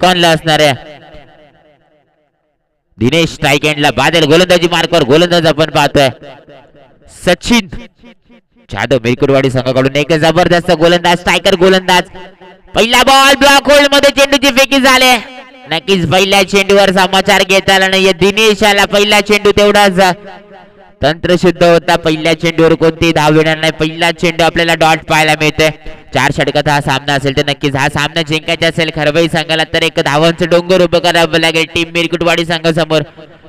ला असणार आहे दिनेश स्ट्राइक एंडला बादल गोलंदाजी मार्कवर गोलंदाज आपण पाहतोय सचिन जाधव मिरकुटवाडी संघाकडून एक जबरदस्त गोलंदाज स्ट्रायकर गोलंदाज पहिला बॉल ब्लॉक होल्ड मध्ये चेंडूची फेकी झाले नक्कीच पहिल्या चेंडूवर समाचार घेता आला नाही दिनेशाला पहिला चेंडू तेवढाच तंत्र शुद्ध होता पहिल्या चेंडूवर कोणती धाव येणार नाही पहिला चेंडू आपल्याला डॉट पाहायला मिळतोय 4 षटकात हा सामना असेल तर नक्कीच हा सामना जिंकायचा असेल खरबाई संघाला तर एक धावांचं डोंगर उभं करावं लागेल टीम मिरकुटवाडी संघासमोर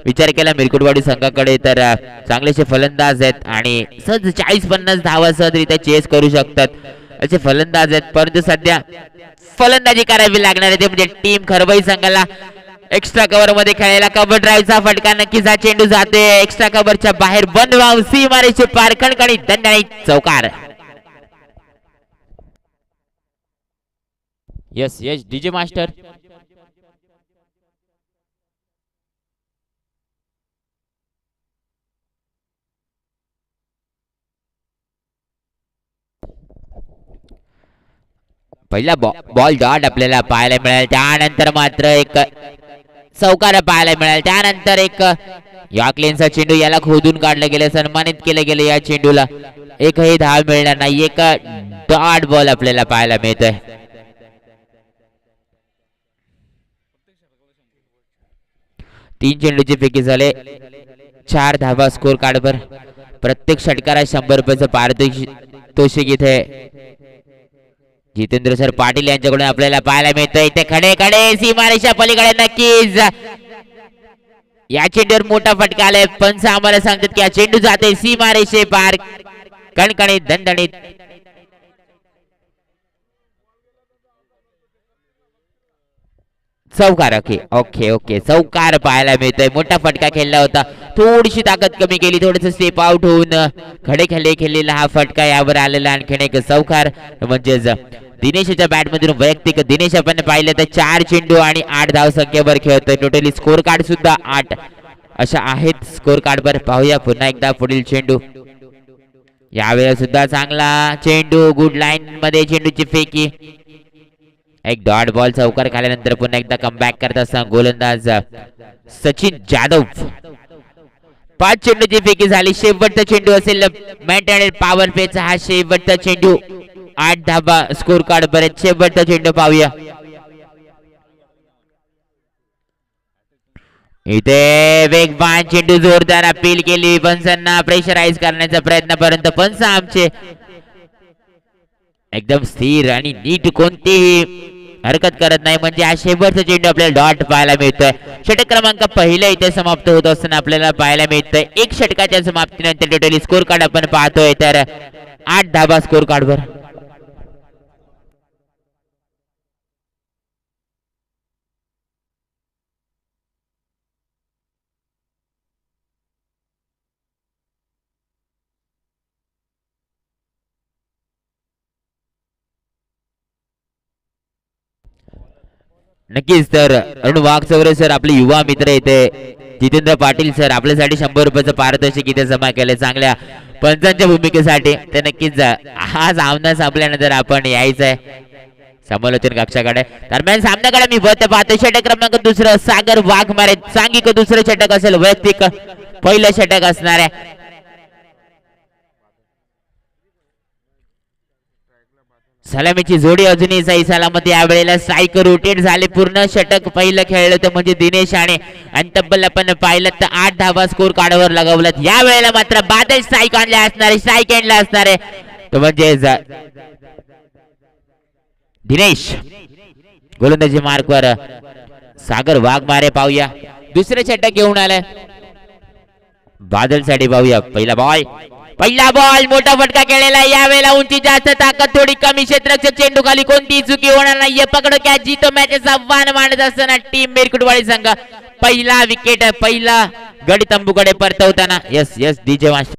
विचार केला मिरकुटवाडी संघाकडे तर चांगलेसे फलंदाज आहेत आणि सहज 40-50 धावा सहजरित्या चेस करू शकतात असे फलंदाज आहेत परंतु सध्या फलंदाजी करावी लागणार आहे ते म्हणजे टीम खरबाई संघाला एक्स्ट्रा कव्हर मध्ये खेळायला कव्हर ड्राईव्हचा फटका नक्कीच हा चेंडू जाते एक्स्ट्रा कव्हरच्या बाहेर बंद वाव सीमारेचे पार खणखणी दंडाने चौकार यस यस डीजे मास्टर पहिला बॉल डॉट आपल्याला पाहायला मिळेल त्यानंतर मात्र एक चौकार पाहायला मिळेल त्यानंतर एक यॉर्कलेनचा चेंडू याला खोदून काढलं गेलं सन्मानित केलं गेलं या चेंडूला एकही धाव मिळणार नाही एक डॉट बॉल आपल्याला पाहायला मिळतोय तीन चेंडूची फेकी झाले 4 धावा स्कोर कार्डवर प्रत्येक षटकाला 100 रुपयाचं पारितोषिक इथे जितेंद्र सर पाटील यांच्याकडून आपल्याला पाहायला मिळतोय इथे खडे खडे सीमारेषा पलीकडे नक्कीच या चेंडूवर मोठा फटका आलाय पंच आम्हाला सांगतात की हा चेंडू जाते सीमारेषे पार कणकणीत दणदणीत चौकार ओके ओके ओके चौकार पाहायला मिळतोय मोठा फटका खेळला होता थोडीशी ताकद कमी केली थोडस स्टेप आउट होऊन खडे खेळले खेळलेला हा फटका यावर आलेला आणखीन एक चौकार म्हणजेच दिनेशच्या बॅट मधून वैयक्तिक दिनेश आपण पाहिलं तर 4 चेंडू आणि 8 धाव संख्येवर खेळतोय टोटली स्कोर कार्ड सुद्धा 8 अशा आहेत स्कोर कार्ड वर पाहूया पुन्हा एकदा पुढील चेंडू यावेळेला सुद्धा चांगला चेंडू गुड लाईन मध्ये चेंडूची फेकी एक डॉट बॉल चौकार खाल्यानंतर पुन्हा एकदा कमबॅक करत असताना गोलंदाज सचिन जाधव 5 चेंडूची फेकी झाली शेवटचा चेंडू असेल मेंटेन पॉवर प्लेचा हा शेवटचा चेंडू 8 धाबा स्कोर कार्ड बरेच शेवटचा चेंडू पाहूया इथे वेगवान चेंडू जोरदार अपील केली पंचांना प्रेशराईज करण्याचा प्रयत्न परंतु पंच आमचे एकदम स्थिर आणि नीट कोणतीही हरकत करत नाही म्हणजे हा शेवटचा चेंडू आपल्याला डॉट पाहायला मिळतोय षटक क्रमांक पहिला इथे समाप्त होत असताना आपल्याला पाहायला मिळतोय एक षटकाच्या समाप्तीनंतर टोटली स्कोर कार्ड आपण पाहतोय तर 8 धाबा स्कोर कार्डवर नक्कीच तर अरुण वाघचौरे सर आपले युवा मित्र इथे जितेंद्र पाटील सर आपल्यासाठी 100 रुपयाचं पारितोषिक इथे जमा केले चांगल्या पंचांच्या भूमिकेसाठी तर नक्कीच हा सामना संपल्यानंतर आपण यायचंय समालोचन कक्षाकडे दरम्यान सामन्याकडे मी बघते पाहतो षटक क्रमांक दुसरं सागर वाघमारे सांघिक दुसरं षटक असेल वैयक्तिक पहिलं षटक असणार आहे सलामीची जोडी अजूनही सही सलामत यावेळेला स्ट्राईक रोटेट झाले पूर्ण षटक पहिलं खेळलं तर म्हणजे दिनेश आणि तब्बल आपण पाहिलं तर 8 धावा स्कोर कार्डवर लगावलं या वेळेला मात्र बादल स्ट्राईक आणले असणारे स्ट्राईक एंडला असणारे तो म्हणजे दिनेश गोलंदाजी मार्कवर सागर वाघमारे पाहूया दुसरे षटक घेऊन आलाय बादल साठी पाहूया पहिला बॉल मोठा फटका केलेला यावेळेला उंची जास्त ताकद थोडी कमी क्षेत्ररक्षक चेंडू खाली कोणतीही चुकी होणार नाहीये पकड कॅच जितो मॅचचा आव्हान मानत असताना टीम मिरकुटवाडी संघ पहिला विकेट पहिला गडी तंबूकडे परतवताना यस यस डीजे मास्टर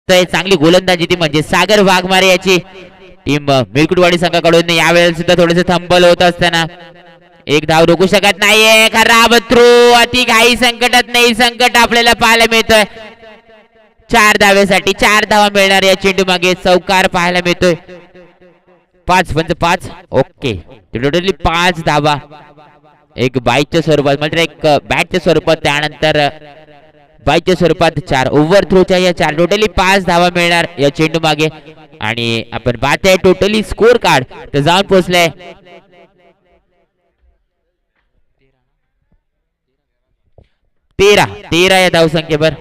जातोय. चांगली गोलंदाजी ती म्हणजे सागर वाघमारे याची टीम मिरकुटवाडी संघाकडून यावेळेला सुद्धा थोडेसे थंबल होत असताना एक धाव रोखू शकत नाहीये. खराब थ्रो, अति घाई संकटात नाही संकट आपल्याला पाहायला मिळतोय. 4 धावेसाठी 4 धावा मिळणार या चेंडू मागे. चौकार पाहायला मिळतोय. 5 ओके, टोटली 5 धावा एक बाईच्या स्वरूपात मात्र एक बॅटच्या स्वरूपात, त्यानंतर बाईच्या स्वरूपात 4 ओव्हर थ्रोच्या या 4 टोटली 5 धावा मिळणार या चेंडू मागे. आणि आपण पाहतोय टोटली स्कोर कार्ड तर जाऊन पोहोचलाय 13 या धावसंख्येवर.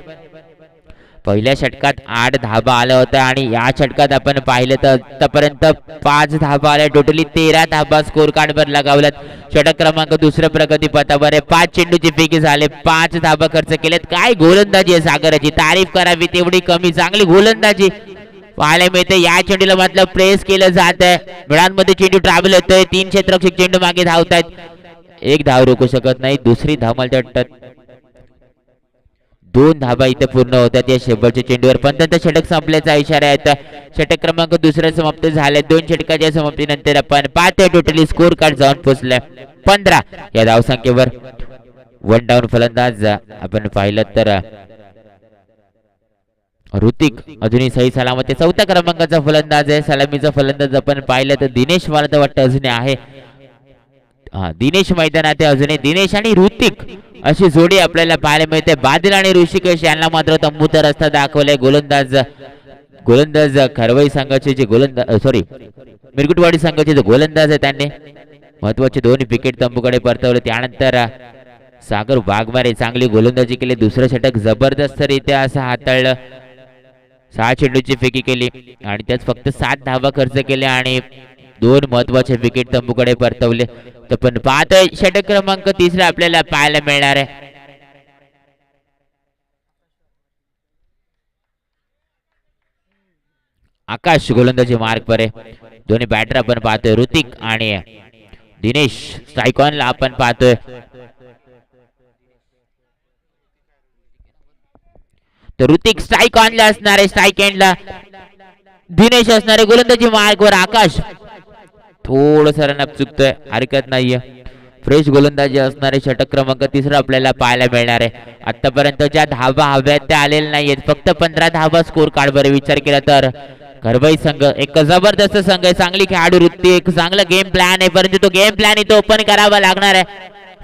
पहिल्या षटकात 8 धाबा आल्या होत्या आणि या षटकात आपण पाहिलं तर आतापर्यंत 5 धाबा आल्या. टोटली 13 धाबा स्कोर कार्ड वर लगावल्यात. षटक क्रमांक दुसऱ्या प्रगती पथावर आहे. 5 चेंडूचे फेकी झाले, 5 धाबा खर्च केलेत. काय गोलंदाजी आहे सागराची, तारीफ करावी तेवढी कमी. चांगली गोलंदाजी पाहायला मिळते. या चेंडूला मतलब प्रेस केलं जात आहे. मिळांमध्ये चेंडू ट्रॅव्हल होतोय. 3 क्षेत्ररक्षक चेंडू मागे धावतायत. एक धाव रोखू शकत नाही. दुसरी धाव मला वाटतं 2 धाबा इथे पूर्ण होतात या शेवटच्या चेंडूवर. पण षटक संपल्याचा इशारा येतो. षटक क्रमांक दुसरा समाप्त झाले. 2 षटकाच्या समाप्तीनंतर आपण पाहतोय टोटली स्कोर कार्ड जाऊन पोहोचलाय 15 या धावसंख्येवर. 1 डाऊन फलंदाज आपण पाहिलं तर ऋतिक अजूनही सही सलामत 4थ्या क्रमांकाचा फलंदाज आहे. सलामीचा फलंदाज आपण पाहिलं तर दिनेश, मला तर वाटतं अजूनही आहे. दिनेश मैदानात अजूनही दिनेश आणि ऋतिक अशी जोडी आपल्याला पाहायला मिळते. बादल आणि ऋषिकेश यांना मात्र तंबूचा रस्ता दाखवलाय. गोलंदाज खरवई संघाचे जे गोलंदाज मिरकुटवाडी संघाचे जे गोलंदाज आहे त्यांनी महत्वाचे 2 विकेट तंबूकडे परतवले. त्यानंतर सागर वाघमारे चांगली गोलंदाजी केली. दुसरं षटक जबरदस्तरित्या असं हाताळलं. 6 चेंडूची फेकी केली आणि त्यात फक्त 7 धावा खर्च केल्या आणि 2 महत्वाचे विकेट तंबूकडे परतवले. तर पण पाहतोय षटक क्रमांक 3 आपल्याला पाहायला मिळणार आहे. आकाश गोलंदाजी मार्ग पर आहे. दोन्ही बॅटर आपण पाहतोय ऋतिक आणि दिनेश. स्ट्राईकॉनला आपण पाहतोय तर ऋतिक स्ट्राईकॉनला असणारे, स्ट्राईक एंडला दिनेश असणारे. गोलंदाजी मार्गवर आकाश थोडस रनअप चुकतोय, हरकत नाहीये. फ्रेश गोलंदाजी असणारे षटक क्रमांक 3 आपल्याला पाहायला मिळणार आहे. आतापर्यंत ज्या धावा हव्यात त्या आलेल्या नाहीयेत. फक्त 15 धावा स्कोर कार्ड वर विचार केला तर घरबाई संघ एक जबरदस्त संघ आहे. चांगली खेळाडू वृत्ती, एक चांगला गेम प्लॅन आहे. परंतु तो गेम प्लॅन इथे ओपन करावा लागणार आहे.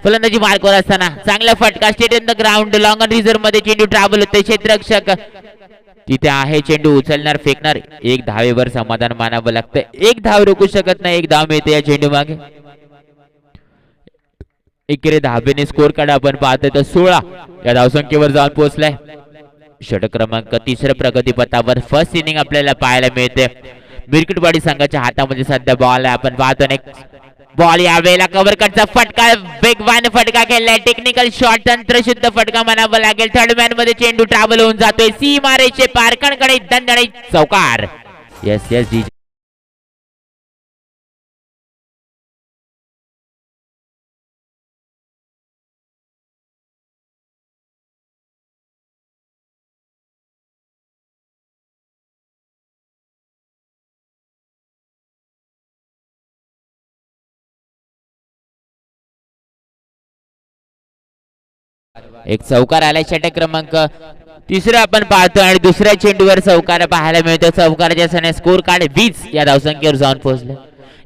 फलंदाजी मार्कवर असताना चांगला फटका state in the ground. Long on reserve मध्ये चेंडू ट्रॅव्हल होते. क्षेत्ररक्षक तिथे आहे. चेंडू उचलणार, फेकणार. 1 धावेवर समाधान मानावं लागतं. 1 धाव रोखू शकत नाही. 1 धाव मिळते या चेंडू मागे. एकेरी धाबेने स्कोर कार्ड आपण पाहतोय तर 16 या धावसंख्येवर जाऊन पोहोचलाय. षटक क्रमांक 3 प्रगती पथावर फर्स्ट इनिंग आपल्याला पाहायला मिळते. मिरकुटवाडी संघाच्या हातामध्ये सध्या बॉल आहे. आपण पाहतो बॉल यावेळेला कव्हर कटचा फटका, वेगवान फटका केलाय. टेक्निकल शॉट, तंत्रशुद्ध फटका म्हणावा लागेल. थर्ड मॅन मध्ये चेंडू ट्रॅव्हल होऊन जातोय. सीमारेषे पार, कणकणी दणदणीत चौकार. येस जी एक चौकार आलाय. षटक क्रमांक 3 आपण पाहतो आणि दुसऱ्या चेंडूवर चौकार पाहायला मिळतो. चौकाराच्या सने स्कोर कार्ड 20 या धावसंख्येवर जाऊन पोहोचले.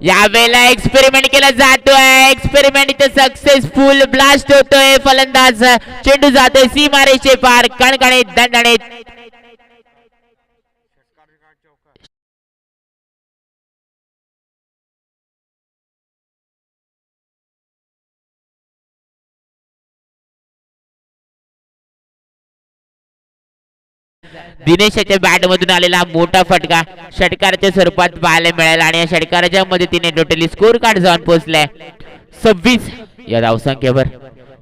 यावेळेला एक्सपेरिमेंट केला जातोय. एक्सपेरिमेंट इथे सक्सेसफुल. ब्लास्ट होतोय. फलंदाज चेंडू जातोय सीमारेषे पार, कणकणीत दणदणीत. दिनेशाच्या बॅट मधून आलेला मोठा फटका षटकाराच्या स्वरूपात पाहायला मिळाला आणि या षटकाराच्या मदतीने टोटली स्कोर कार्ड जाऊन पोहोचलाय 26 या धावसंख्येवर.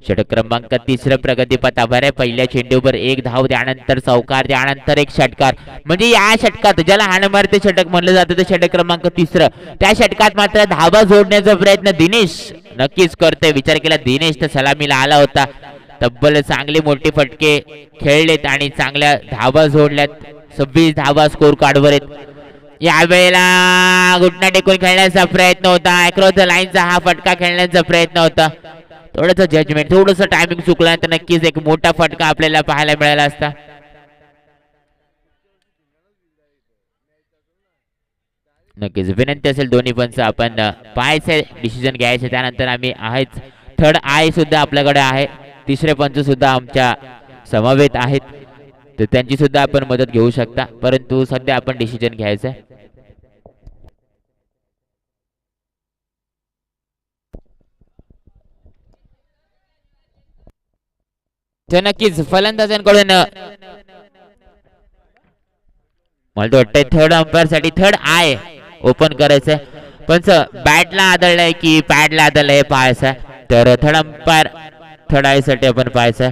षटक क्रमांक 3 प्रगती पथावर आहे. पहिल्या चेंडूवर 1 धाव, त्यानंतर चौकार, त्यानंतर एक षटकार. म्हणजे या षटकात ज्याला हाणमारते षटक म्हणलं जातं ते षटक क्रमांक 3. त्या षटकात मात्र धावा जोडण्याचा प्रयत्न दिनेश नक्कीच करतोय. विचार केला दिनेश तर सलामीला आला होता. तब्बल चांगले मोठे फटके खेळलेत आणि चांगल्या धावा जोडल्यात. 26 धावा स्कोर कार्डवर आहेत. यावेळेला घुटना टेकून खेळण्याचा प्रयत्न होता, अक्रॉस द लाईनचा हा फटका खेळण्याचा प्रयत्न होता. थोडंसं जजमेंट, थोडंसं टायमिंग चुकल्यानंतर नक्कीच एक मोठा फटका आपल्याला पाहायला मिळाला असता. नक्कीच विनंती असेल दोन्ही पंच आपण पाहायचे, डिसिजन घ्यायचे, त्यानंतर आम्ही आहेच. थर्ड आय सुद्धा आपल्याकडे आहे, तिसरे पंच सुद्धा आमच्या समवेत आहेत, तर त्यांची सुद्धा आपण मदत घेऊ शकता, परंतु सध्या आपण डिसिजन घ्यायचं आहे. तर नक्कीच फलंदाजांकडून मला तर वाटतंय थर्ड अंपायर साठी थर्ड आय ओपन करायचंय. पण बॅटला आदळलंय की पॅडला आदळलंय हे पाहायचं, तर थर्ड अंपायर थर्ड आय साठी आपण पाहायचं.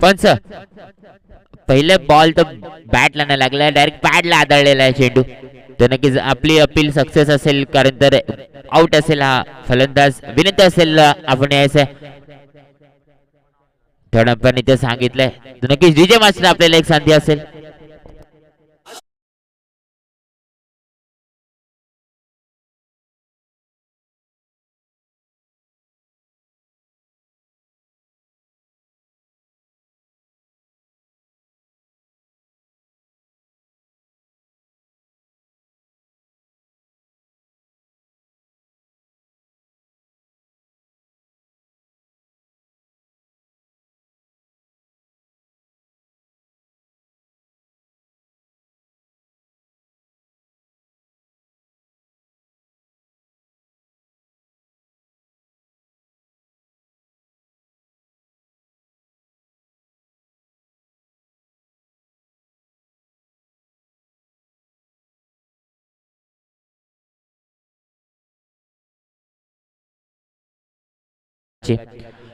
पंच पहिले बॉल तर बॅटला नाही लागला, डायरेक्ट पॅडला आदळलेला आहे चेंडू, तर नक्कीच आपली अपील सक्सेस असेल, कारण तर आउट असेल हा फलंदाज. विनंती असेल आपण यायचं, थर्ड अंपायरने ते सांगितलंय, तर नक्कीच डीजे मास्टर आपल्याला एक संधी असेल.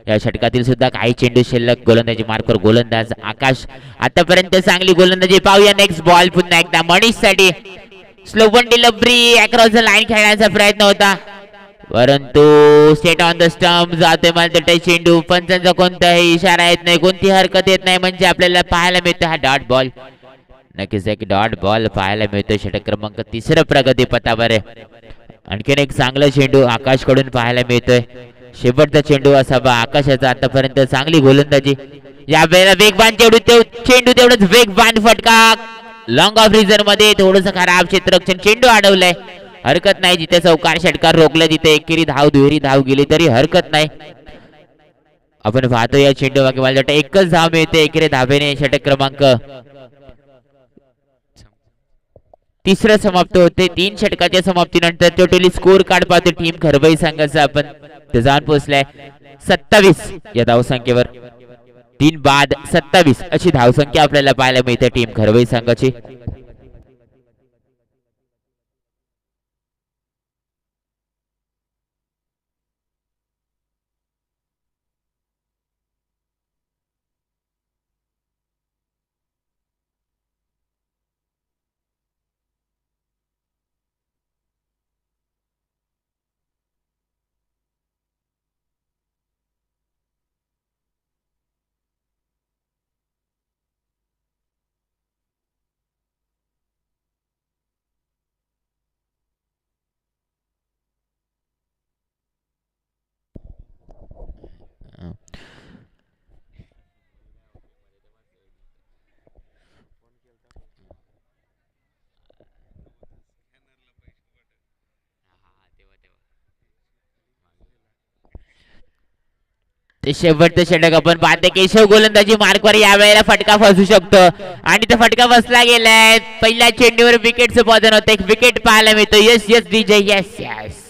या षटकातील सुद्धा काही चेंडू शिल्लक. गोलंदाजी मार्कवर गोलंदाज आकाश आतापर्यंत चांगली गोलंदाजी. पाहूया नेक्स्ट बॉल पुन्हा एकदा मनीष साठी. स्लो पण डिलिव्हरी अक्रॉस द लाईन खेळण्याचा प्रयत्न होता, परंतु स्टेट ऑन द स्टंप जाते. मला ते चेंडू पंचांचा कोणताही इशारा येत नाही, कोणती हरकत येत नाही, म्हणजे आपल्याला पाहायला मिळतो हा डॉट बॉल. नक्कीच एक डॉट बॉल पाहायला मिळतो षटक क्रमांक 3 प्रगती पथावर. आणखीन एक चांगला चेंडू आकाशकडून पाहायला मिळतोय. शेवटचा चेंडू असावा आकाशाचा. आतापर्यंत चांगली गोलंदाजी. या वेळेला वेगवान चेंडू तेवढंच वेगवान फटका लॉंग ऑफ रिझन मध्ये. थोडस खराब क्षेत्ररक्षण, चेंडू अडवलाय, हरकत नाही. जिथे चौकार षटकार रोखलं तिथे एकेरी धाव दुहेरी धाव गेली तरी हरकत नाही. आपण पाहतो या चेंडू मागे मला वाटतं एकच धाव मिळते एकेरी धावेने. षटक क्रमांक 3 समाप्त होते. 3 षटकाच्या समाप्तीनंतर टोटली स्कोर कार्ड पाहतो टीम खरबई संघाचा आपण जाऊन पोहोचलाय 27 या धावसंख्येवर. 3 बाद 27 अशी धावसंख्या आपल्याला पाहायला मिळते टीम खरबई संघाची. ते शेवटचं षटक आपण पाहते केशव गोलंदाजी मार्कवर यावेळेला फटका फसू शकतो आणि तो फटका बसला गेलाय. पहिल्या चेंडूवर विकेटचं पतन होतं. एक विकेट पाहायला मिळतो. Yes yes DJ yes yes.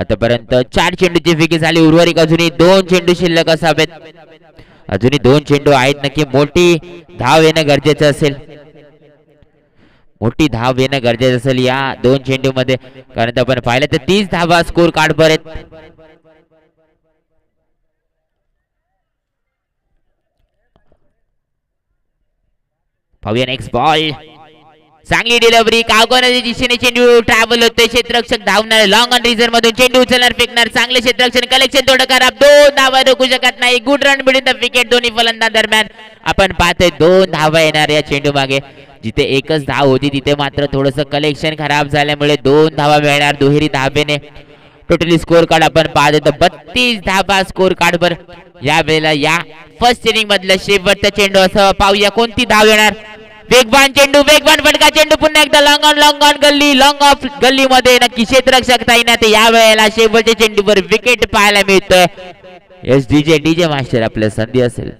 आतापर्यंत 4 चेंडूची फेकी झाली. उर्वरित अजूनही 2 चेंडू शिल्लक असावेत. अजूनही 2 चेंडू आहेत. नक्की मोठी धाव येणं गरजेचं असेल. मोठी धाव येणं गरजेचं असेल या 2 चेंडू मध्ये. कारण आपण पाहिलं तर 30 धावा स्कोर कार्ड वर आहेत. पाहूया नेक्स्ट बॉल. चांगली डिलिव्हरी. कावकोनाच्या दिशेने चेंडू ट्रॅव्हल होते. क्षेत्ररक्षक धावणार. लॉंग ऑन रिझन मधून चेंडू उचलणार फेकणार. चांगले क्षेत्ररक्षण कलेक्शन थोडं खराब. 2 धावा रोखू शकत नाही. Good run between the wicket. दोन्ही फलंदाज दरम्यान आपण पाहतोय 2 धावा येणार या चेंडू मागे. जिथे एकच धाव होती तिथे मात्र थोडंसं कलेक्शन खराब झाल्यामुळे 2 धावा मिळणार दुहेरी धाबेने. टोटली स्कोर कार्ड आपण पाहतो तर 32 धाबा स्कोर कार्ड वर या वेळेला या फर्स्ट इनिंग मधलं शेवटचा चेंडू असं पाहूया कोणती धाव येणार. वेगवान चेंडू. वेगवान फटका चेंडू. पुन्हा एकदा लॉंग ऑन गल्ली. लॉंग ऑफ गल्ली मध्ये नक्की क्षेत्ररक्षक ताईनात या वेळेला शेवटच्या चेंडूवर विकेट पाहायला मिळतोय. एस डीजे मास्टर आपल्या संधी असेल.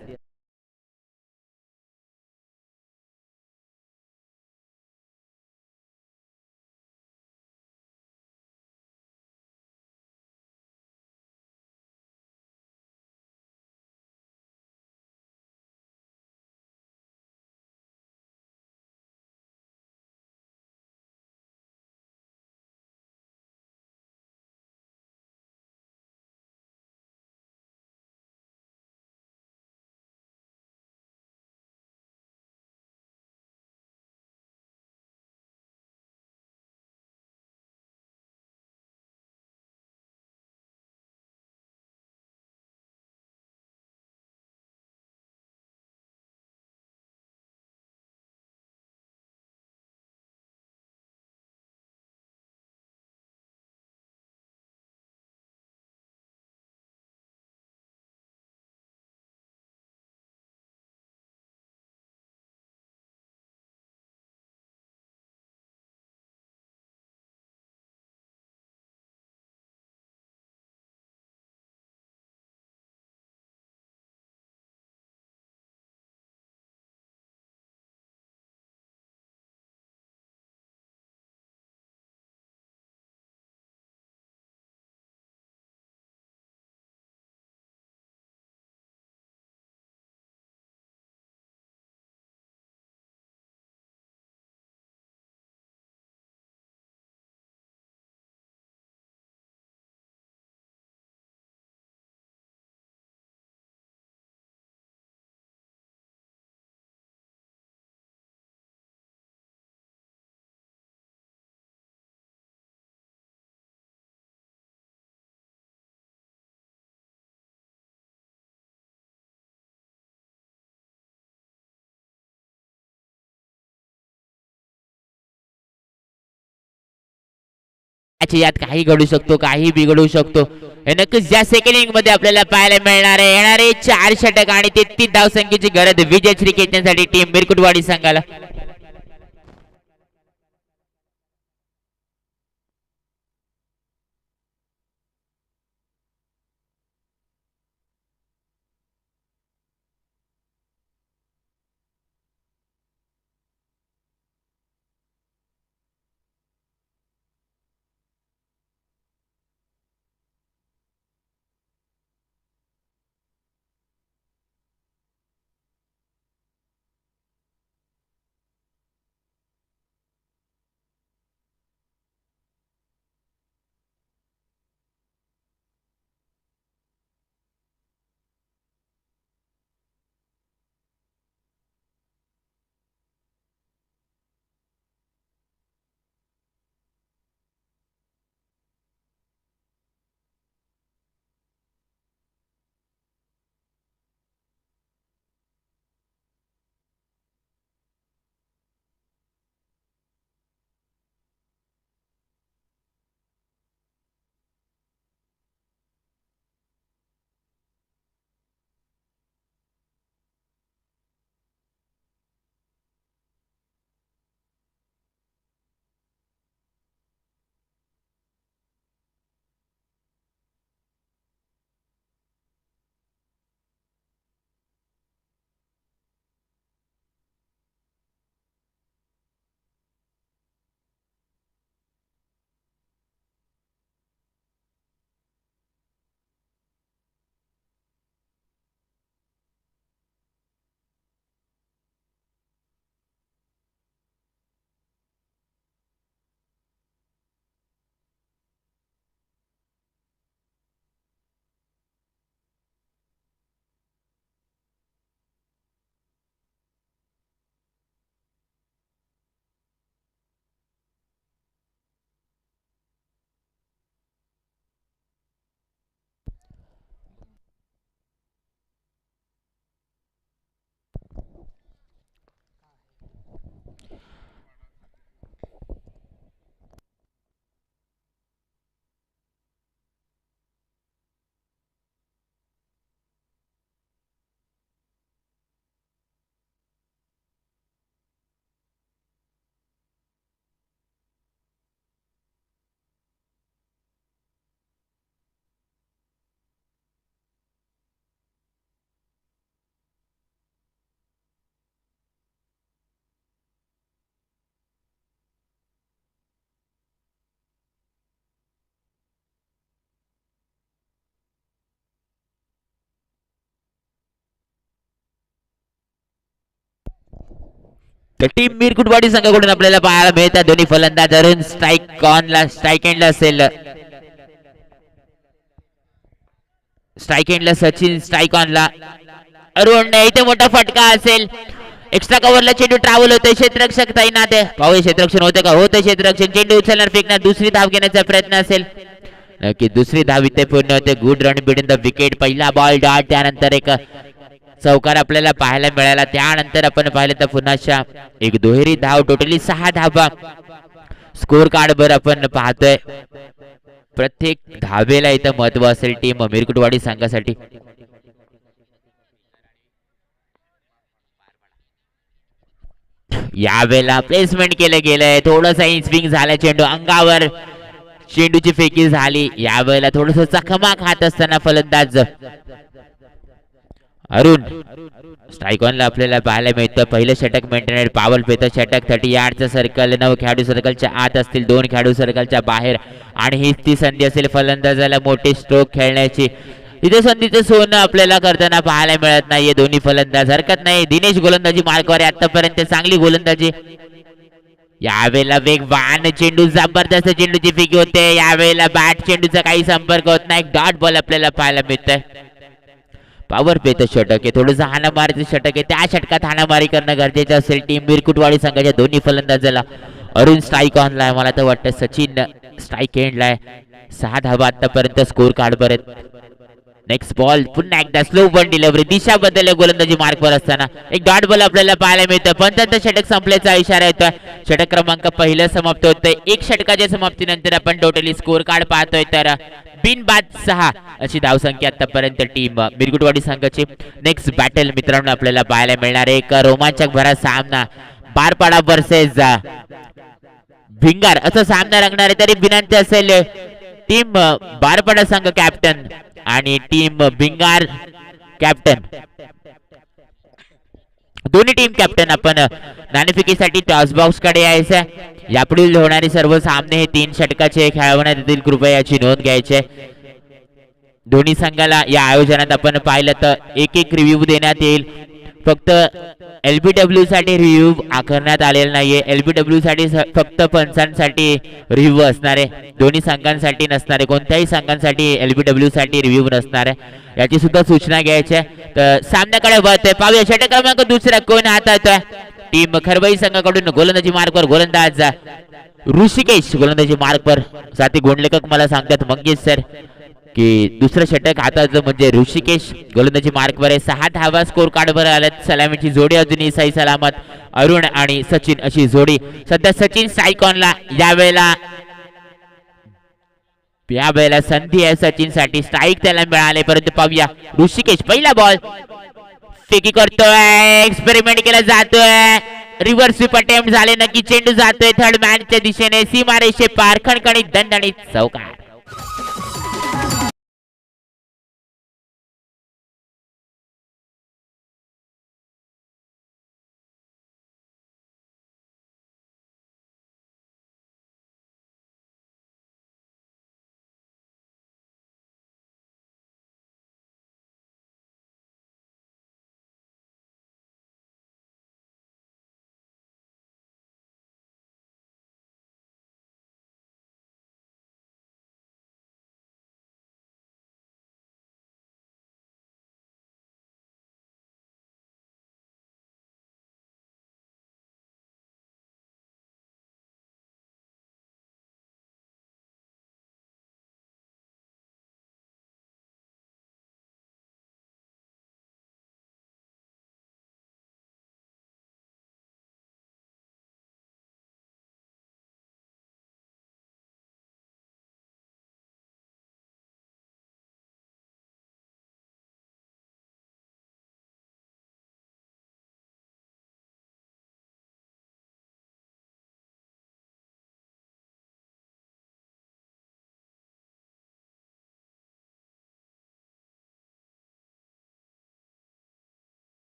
मॅच यात काही घडू शकतो, काही बिघडू शकतो. हे नक्कीच या सेकंड इनिंग मध्ये आपल्याला पाहायला मिळणार आहे. येणारे 4 षटक आणि 33 धावसंख्येची गरज विजयश्री खेचण्यासाठी टीम मिरकुटवाडी संघाला. तर टीम मिरकुटवाडी संघाकडून आपल्याला पाहायला मिळतात दोन्ही फलंदाज अरुण स्ट्राईक एंडला असेल, स्ट्राईक एंडला सचिन, स्ट्राईक ऑनला अरुण. इथे मोठा फटका असेल, एक्स्ट्रा कव्हरला चेंडू ट्रॅव्हल होतोय, क्षेत्ररक्षक तैनात आहे. पाहूया क्षेत्ररक्षण होते का, होतं क्षेत्ररक्षण. चेंडू उचलणार, फेकणार, दुसरी धाव घेण्याचा प्रयत्न असेल, नक्की दुसरी धाव इथे पूर्ण होते. Good run between the wicket. पहिला बॉल डॉट, त्यानंतर एक चौकार आपल्याला पाहायला मिळाला. त्यानंतर आपण पाहिलं तर पुन्हा एक दुहेरी धाव, टोटली 6 धावा स्कोर कार्ड वर आपण पाहतोय. प्रत्येक धावेला इथं महत्व असेल टीम मिरकुटवाडी संघासाठी. यावेळेला प्लेसमेंट केलं गेलंय, थोडंसं इनस्विंग झालं, चेंडू अंगावर, चेंडूची फेकी झाली. यावेळेला थोडस चकमा खात असताना फलंदाज अरुण स्ट्राईक ऑनला आपल्याला पाहायला मिळतं. पहिलं षटक मेंटेनेड, पॉवर पेत षटक 30 यार्डचं सर्कल. 9 खेळाडू सर्कलच्या आत असतील, 2 खेळाडू सर्कलच्या बाहेर, आणि हीच ती संधी असेल फलंदाजाला मोठी स्ट्रोक खेळण्याची. इथे संधीचं सोनं आपल्याला करताना पाहायला मिळत नाहीये दोन्ही फलंदाज. हरकत नाही, दिनेश गोलंदाजी मार्कवर आतापर्यंत चांगली गोलंदाजी. यावेळेला वेगवान चेंडू, जबरदस्त चेंडूची फेकी होते. यावेळेला बॅट चेंडूचा काही संपर्क होत नाही. डॉट बॉल आपल्याला पाहायला मिळतंय. पॉवर पेचं षटक आहे, थोडंसं हाणामारीचं षटक आहे, त्या षटकात हाणामारी करणं गरजेचं असेल टीम मिरकुटवाडी संघाच्या दोन्ही फलंदाजाला. अरुण स्ट्राईक ऑनला आहे, मला तर वाटतं सचिन स्ट्राईक एंडला आहे. 6 धावा आतापर्यंत स्कोर कार्ड परत. नेक्स्ट बॉल पुन्हा एकदा स्लो बॉल डिलिव्हरी दिशा बदलले गोलंदाजी मार्कवर असताना एक डॉट बॉल आपल्याला पाहायला मिळतं. 75 षटक संपल्याचा इशारा येतोय. षटक क्रमांक पहिलं समाप्त होतंय. एक षटकाच्या समाप्तीनंतर आपण टोटली स्कोर कार्ड पाहतोय तर बिनबाद 6 अशी धावसंख्या आतापर्यंत टीम मिरगुटवाडी संघाची. नेक्स्ट बॅटल मित्रांनो आपल्याला पाहायला मिळणार एक रोमांचक भरा सामना बारपाडा वर्सेस भिंगार असा सामना रंगणार आहे. तरी विनंती असेल टीम बारपाडा संघ कॅप्टन आणि टीम भिंगार कॅप्टन दोन्ही टीम कॅप्टन आपण नाणेफेकीसाठी टॉस बॉक्स कडे यायचं. यापुढील होणारे सर्व सामने हे 3 षटकाचे खेळवण्यात येतील. कृपया याची नोंद घ्यायची. दोन्ही संघाला या आयोजनात आपण पाहिलं तर एक एक रिव्ह्यू देण्यात येईल. फक्त LBW साठी रिव्ह्यू आकारण्यात आलेला नाहीये. LBW साठी फक्त पंचांसाठी रिव्ह्यू असणार आहे. दोन्ही संघांसाठी नसणारे. कोणत्याही संघांसाठी LBW साठी रिव्ह्यू नसणार आहे. याची सुद्धा सूचना घ्यायची. तर सामन्याकडे वळतोय. पाहूया षटक क्रमांक दुसरा कोण हाताळतोय. टीम खरबाई संघाकडून गोलंदाजी मार्कवर गोलंदाज ऋषिकेश गोलंदाजी मार्कवर. साथी गोंडलेखक मला सांगतात मंगेश सर की दुसरं षटक हाताचं म्हणजे ऋषिकेश गोलंदाजी मार्कवर आहे. 6 धावा स्कोर कार्डवर आल्यात. सलामीची जोडी अजूनही सही सलामत अरुण आणि सचिन अशी जोडी. सध्या सचिन सायकॉनला यावेळेला संधी आहे सचिन साठी. स्ट्राईक त्याला मिळाले परंतु पाहूया ऋषिकेश पहिला बॉल फेकी करतोय. एक्सपेरिमेंट केला जातोय. रिव्हर्स स्वीप अटेम्प्ट झाले. नक्की चेंडू जातोय थर्ड मॅनच्या दिशेने. सीमारेषे पार खणखणीत दणदणीत चौकार.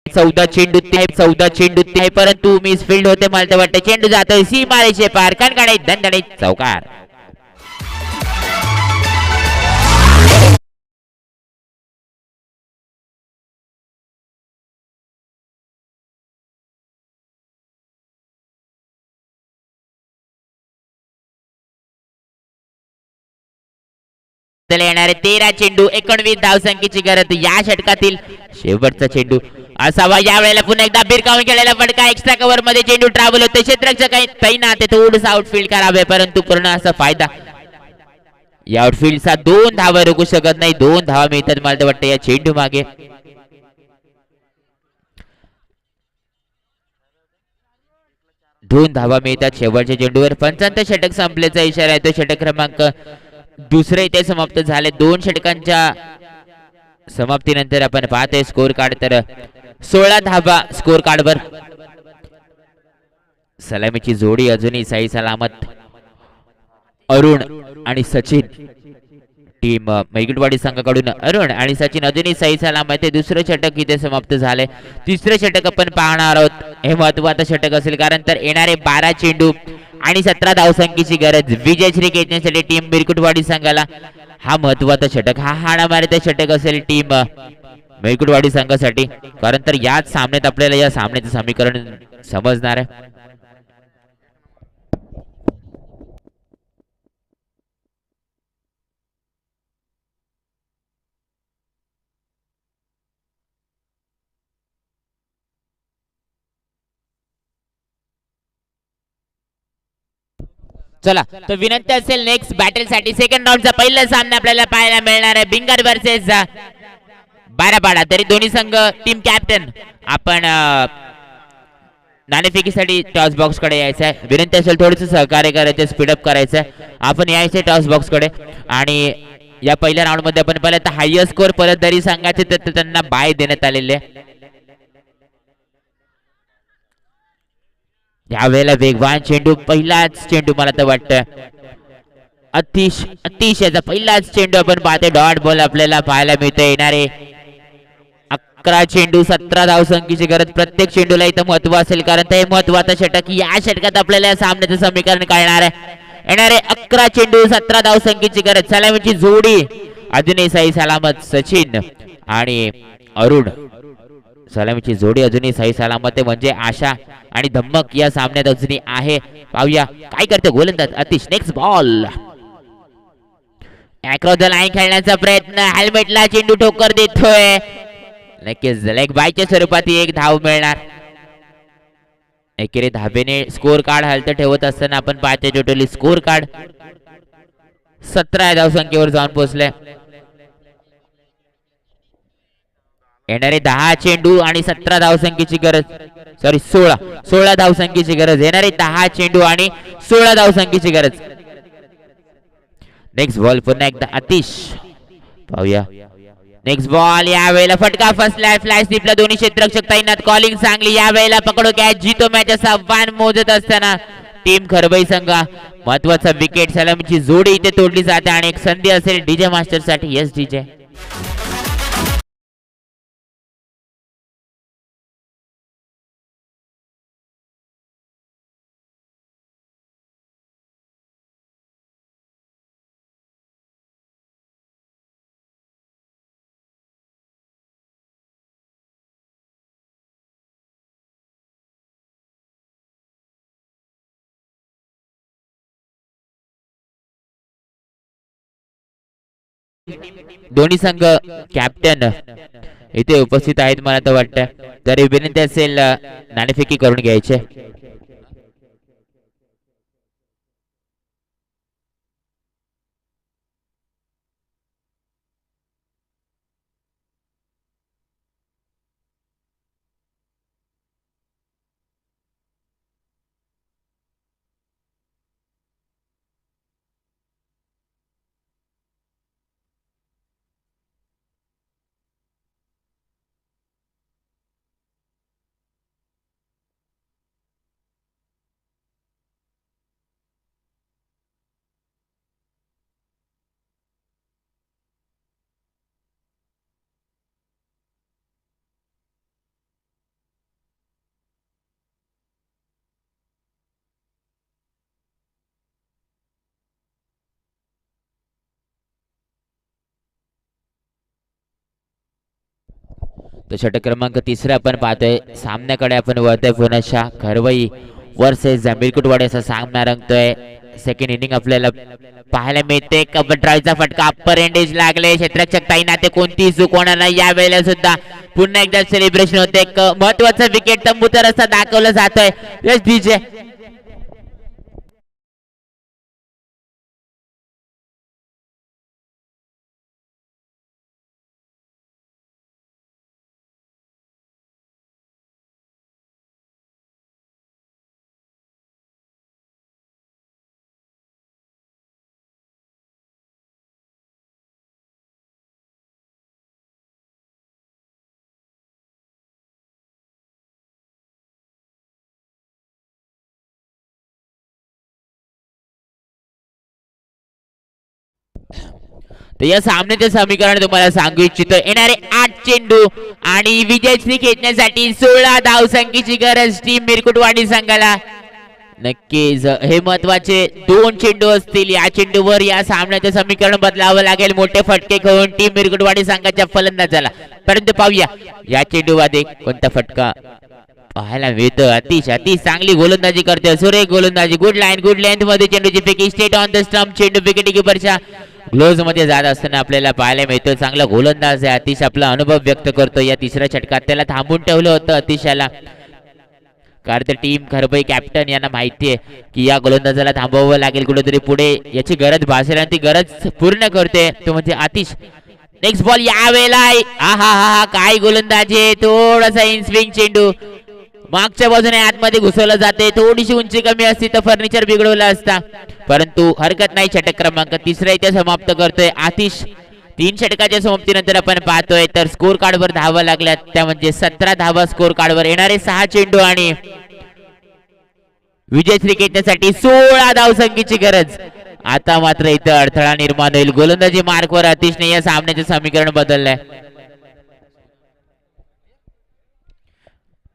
चौदा चेंडू आहे परंतु मिस फील्ड होते. मला वाटतं चेंडू जातोय सीमारेषे पार खणखणीत दणदणीत चौकार. येणारे 13 चेंडू 19 धावसंख्येची गरज. या षटकातील शेवटचा चेंडू असावा. यावेळेला पुन्हा एकदा बिरकावून केलेला फटका. एक्स्ट्रा कव्हर मध्ये चेंडू ट्रॅव्हल होते. क्षेत्ररक्षक काही तैनात आहे. थोडंसं आउटफील्ड करावे परंतु पूर्ण असा फायदा या आउटफील्डचा. 2 धावा रोखू शकत नाही. 2 धावा मिळतात मला वाटतं या चेंडू मागे. दोन धावा मिळतात शेवटच्या चेंडूवर. 75 षटक संपल्याचा इशारा येतो. षटक क्रमांक दुसरे इथे समाप्त झाले. 2 षटकांच्या समाप्तीनंतर आपण पाहतोय स्कोर कार्ड तर 16 धावा स्कोर कार्डवर. सलामीची जोडी अजूनही सही सलामत अरुण आणि सचिन. टीम मैगुटवाडी संघाकडून अरुण आणि सचिन अजूनही सही सलामत आहे. दुसरं षटक इथे समाप्त झाले. तिसरं षटक आपण पाहणार आहोत. हे महत्वाचं षटक असेल कारण तर येणारे 12 चेंडू आणि 17 धावसंख्येची गरज विजयश्री खेचण्यासाठी टीम मिरकुटवाडी संघाला. हा महत्वाचा षटक हा हाणामारीचा षटक असेल टीम मिरकुटवाडी संघासाठी कारण तर याच सामन्यात आपल्याला या सामन्याचं समीकरण समजणार आहे. चला तर विनंती असेल नेक्स्ट बॅटल साठी सेकंड राऊंडचा पहिला सामना आपल्याला पाहायला मिळणार आहे भिंगार वर्सेस बारापाडा. तरी दोन्ही संघ टीम कॅप्टन आपण नाणेफेकीसाठी टॉस बॉक्स कडे यायचं आहे. विनंती असेल थोडंसं सहकार्य करायचं, स्पीडअप करायचं आहे. आपण यायचं टॉस बॉक्स कडे आणि या पहिल्या राऊंड मध्ये आपण पाहिलं तर हायस्ट स्कोर फलंदाजी संघाचे तर त्यांना बाय देण्यात आलेले. यावेळेला वेगवान चेंडू, पहिलाच चेंडू मला तर वाटतं अतिश याचा पहिलाच चेंडू आपण पाहते. डॉट बॉल आपल्याला पाहायला मिळते. येणारे 11 चेंडू 17 धावसंख्येची गरज. प्रत्येक चेंडूला इथं महत्व असेल कारण ते महत्वाचं षटक. या षटकात आपल्याला या सामन्याचं समीकरण कळणार आहे. येणारे 11 चेंडू 17 धावसंख्येची गरज. सलामीची जोडी अजूनही सही सलामत सचिन आणि अरुण. सलामीची जोडी अजूनही सही सलामत आहे म्हणजे आशा आणि धम्मक या सामन्यात अजूनही आहे. पाहूया काय करते गोलंदाज Atish. Next ball across the line खेळण्याचा प्रयत्न. हेल्मेटला चेंडू ठोकर देतोय. नक्कीच लेग बायच्या स्वरूपात एक धाव मिळणार. एकेरी धाबेने स्कोर कार्ड हलत ठेवत असताना आपण पाहतो टोटली स्कोर कार्ड 17 धावसंख्येवर जाऊन पोहोचले. येणारे 10 चेंडू आणि 17 धावसंख्येची गरज. सॉरी 16 धावसंख्येची गरज. येणारे 10 चेंडू आणि 16 धावसंख्येची गरज. नेक्स्ट बॉल पुन्हा एकदा अतिश. पाहूया नेक्स्ट बॉल. यावेळेला फटका फसलाय. फ्लॅश स्लिपला दोन्ही क्षेत्ररक्षक तैनात. कॉलिंग चांगली. यावेळेला पकडो कॅच जितो मॅच असा आव्हान मोजत असताना टीम खरबई संघ महत्वाचा विकेट. सलामीची जोडी इथे तोडली जाते आणि एक संधी असेल डीजे मास्टर साठी. Yes DJ. दोन्ही संघ कॅप्टन इथे उपस्थित आहेत मला तर वाटतं. तरी विनंती असेल नाणेफेकी करून घ्यायचे. तो षटक क्रमांक 3 आपण पाहतोय. सामन्याकडे आपण वळतोय. पुण्याच्या खरवई वर्सेस मिरकुटवाडी असा सामना रंगतोय. सेकंड इनिंग आपल्याला पाहायला मिळते. ड्राईव्हचा फटका अप्पर एंडेज लागले. क्षेत्ररक्षक तैनात. कोणतीही चूक होणार नाही. या वेळेला सुद्धा पुन्हा एकदा सेलिब्रेशन होते. एक महत्वाचा विकेट तंबूचा रस्ता दाखवला जातोय. Yes DJ. तर या सामन्याचे समीकरण तुम्हाला सांगू इच्छितो. येणारे 8 चेंडू आणि विजयश्री खेचण्यासाठी 16 धावसंख्येची गरज टीम मिरकुटवाडी संघाला. नक्कीच हे महत्वाचे 2 चेंडू असतील. या चेंडूवर या सामन्याचे समीकरण बदलावं लागेल. मोठे फटके खेळून टीम मिरकुटवाडी संघाच्या फलंदाजाला. परंतु पाहूया या चेंडूमध्ये कोणता फटका पाहायला मिळतो. अतिश चांगली गोलंदाजी करते. सुरेख गोलंदाजी. गुड लाईन गुड लेंथ मध्ये चेंडूची फेकी. State on the stump. चेंडू विकेट किपरच्या ग्लोव्ज मध्ये जात असताना आपल्याला पाहायला मिळतं. चांगला गोलंदाज आहे. अतिश आपला अनुभव व्यक्त करतो. या तिसऱ्या षटकात त्याला थांबून ठेवलं होतं. अतिशाला कारण ते टीम खरबई कॅप्टन यांना माहिती आहे की या गोलंदाजाला थांबवावं लागेल कुठेतरी, पुढे याची गरज भासेल आणि ती गरज पूर्ण करते तो म्हणजे आतिश. नेक्स्ट बॉल यावेळेला हा हा हा काय गोलंदाजी, थोडासा इन स्विंग चेंडू मागच्या बाजूने आतमध्ये घुसवलं जाते, थोडीशी उंची कमी असती तर फर्निचर बिघडवलं असता, परंतु हरकत नाही. षटक क्रमांक 3 इथे समाप्त करतोय आतिश. 3 षटकाच्या समाप्तीनंतर आपण पाहतोय तर स्कोर कार्डवर धावा लागल्यात, त्या म्हणजे 17 धावा स्कोर कार्डवर. येणारे 6 चेंडू आणि विजयश्री खेचण्यासाठी 16 धावसंख्येची गरज. आता मात्र इथं अडथळा निर्माण होईल. गोलंदाजी मार्कवर आतिशने या सामन्याचे समीकरण बदललंय.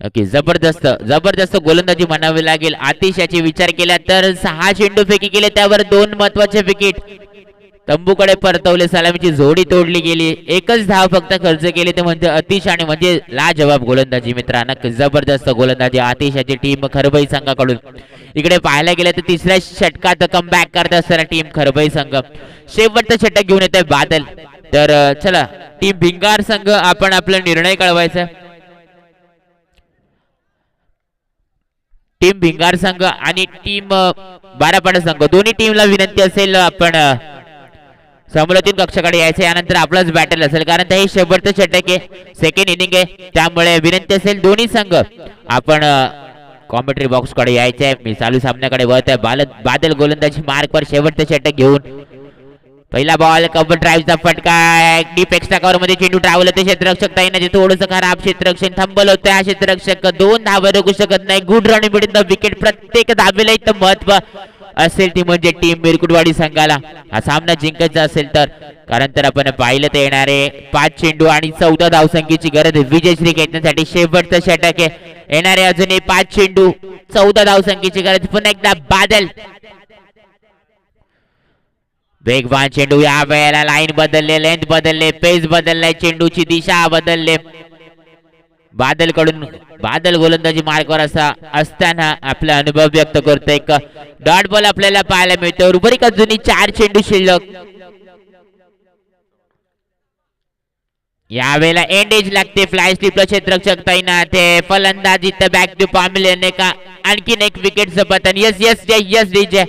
नक्की जबरदस्त जबरदस्त गोलंदाजी म्हणावी लागेल. आतिश याची विचार केला तर 6 चेंडू फेकी केले, त्यावर 2 महत्वाचे विकेट तंबूकडे परतवले, सलामीची जोडी तोडली गेली, एकच धाव फक्त खर्च केली ते म्हणजे आतिश आणि म्हणजे लाजवाब गोलंदाजी मित्रांनो. जबरदस्त गोलंदाजी आतिश याची टीम खरबई संघाकडून. इकडे पाहायला गेलं तर 3ऱ्या षटकात कमबॅक करत असताना टीम खरबई संघ शेवटचं षटक घेऊन येते बादल. तर चला टीम भिंगार संघ आपण आपला निर्णय कळवायचा. टीम भिंगार संघ आणि टीम बारापाडा संघ दोन्ही टीमला विनंती असेल आपण समोरातील कक्षाकडे यायचं, यानंतर आपलाच बॅटल असेल कारण हे शेवटचं षटक आहे, सेकंड इनिंग आहे, त्यामुळे विनंती असेल दोन्ही संघ आपण कॉमेंट्री बॉक्स कडे यायचंय. मी चालू सामन्याकडे वळत आहे. बादल गोलंदाजी मार्कवर शेवटचं षटक घेऊन. पहिला बॉल कव्हर ड्राईव्हचा फटका, डीप एक्स्ट्रा कव्हर मध्ये चेंडू ट्रॅव्हल होते. क्षेत्ररक्षक ताईने थोडंसं खराब क्षेत्ररक्षण थांबवलं होतं. हा क्षेत्ररक्षक 2 धावा रोखू शकत नाही. गुड रन मिळून विकेट, प्रत्येक धावेला इथं महत्व असेल ती म्हणजे टीम मिरकुटवाडी संघाला हा सामना जिंकायचा असेल तर, कारण तर आपण पाहिलं तर येणारे 5 चेंडू आणि 14 धावसंख्येची गरज विजयश्री खेचण्यासाठी शेवटचं षटक आहे. येणारे अजूनही 5 चेंडू 14 धावसंख्येची गरज. पुन्हा एकदा बादल वेगवान चेंडू, या वेळेला लाईन बदलले, लेंथ बदलले, पेस बदलले, चेंडूची दिशा बदलले. बादल कडून बादल गोलंदाजी मार्कवर असा असताना आपला अनुभव व्यक्त करतो. एक डॉट बॉल आपल्याला पाहायला मिळतो. उर्वरित अजूनही 4 चेंडू शिल्लक. यावेळेला एंड एज लागते. फ्लाय स्लिपला क्षेत्ररक्षक तैनात आहे. फलंदाजी तर बॅक टू पामिलेने का आणखीन एक विकेटचं पतन. Yes yes yes DJ.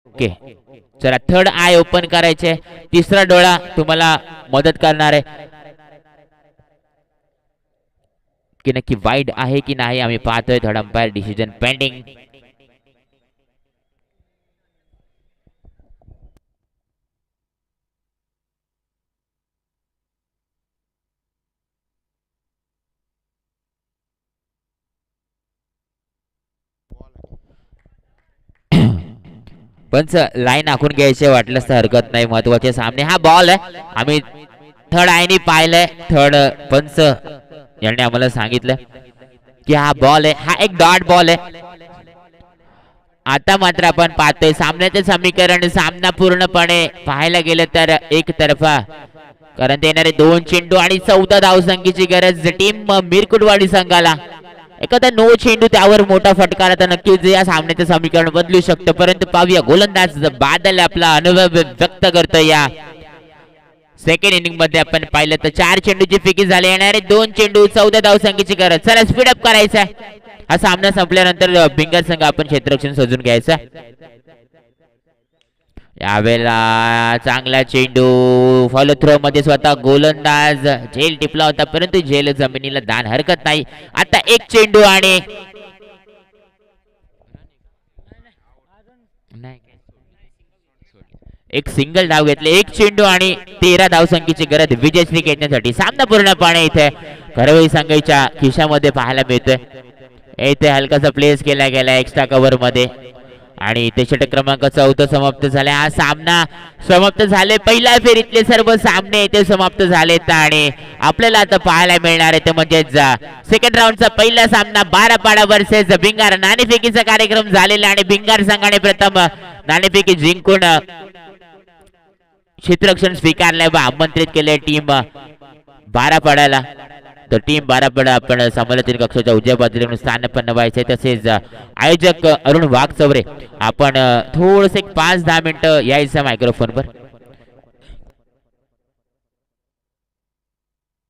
Okay चला थर्ड आय ओपन करायचे. तिसरा डोळा तुम्हाला मदत करणार आहे की नक्की वाईड आहे की नाही आम्ही पाहतोय. Third umpire decision pending. पंच लाईन आखून घ्यायचे वाटलंच तर हरकत नाही. महत्वाचे सामने. हा बॉल आहे, आम्ही थर्ड आयनी पाहिलंय. थर्ड पंच यांनी आम्हाला सांगितलं की हा बॉल आहे, हा एक डॉट बॉल आहे. आता मात्र आपण पाहतोय सामन्याचे समीकरण सामना पूर्णपणे पाहायला गेलं तर एक तर्फा, कारण ते येणारे 2 चेंडू आणि 14 धावसंख्येची गरज टीम मिरकुटवाडी संघाला. एखादा 9 चेंडू त्यावर मोठा फटकार तर नक्कीच या सामन्याचं समीकरण बदलू शकतं. परंतु पाहूया गोलंदाज बादल आपला अनुभव व्यक्त करतो. या सेकंड इनिंग मध्ये आपण पाहिलं तर 4 चेंडूची फेकी झाली. येणारे 2 चेंडू 14 धावसंख्येची गरज. चला स्पीड अप करायचा. हा सामना संपल्यानंतर भिंगर संघ आपण क्षेत्ररक्षण सजून घ्यायचा. यावेळेला चांगला चेंडू फॉलो थ्रो मध्ये स्वतः गोलंदाज झेल टिपला होता, परंतु झेल जमिनीला दान हरकत नाही. आता एक चेंडू आणि एक सिंगल धाव घेतले. एक चेंडू आणि 13 धावसंख्येची गरज विजयश्री घेण्यासाठी. सामना पूर्णपणे इथे करवई संघाच्या खिशामध्ये पाहायला मिळतोय. इथे हलकासा प्लेस केला गेला एक्स्ट्रा कव्हर मध्ये आणि इथे षटक क्रमांक 14 समाप्त झाले. हा सामना समाप्त झाले. पहिल्या फेरीतले सर्व सामने इथे समाप्त झालेत आणि आपल्याला आता पाहायला मिळणार आहे ते म्हणजेच सेकंड राऊंडचा पहिला सामना बारापाडा वर्सेस भिंगार. नाणेफेकीचा कार्यक्रम झालेला आणि भिंगार संघाने प्रथम नाणेफेकी जिंकून क्षेत्ररक्षण स्वीकारले व आमंत्रित केले टीम बारापाड्याला. तर टीम बारापाडा आपण समालोचन कक्षाच्या उजव्या बाजूला स्थान पण व्हायचे. तसेच आयोजक अरुण वाघचौरे आपण थोडस 5-10 मिनिटं यायचं मायक्रोफोनवर.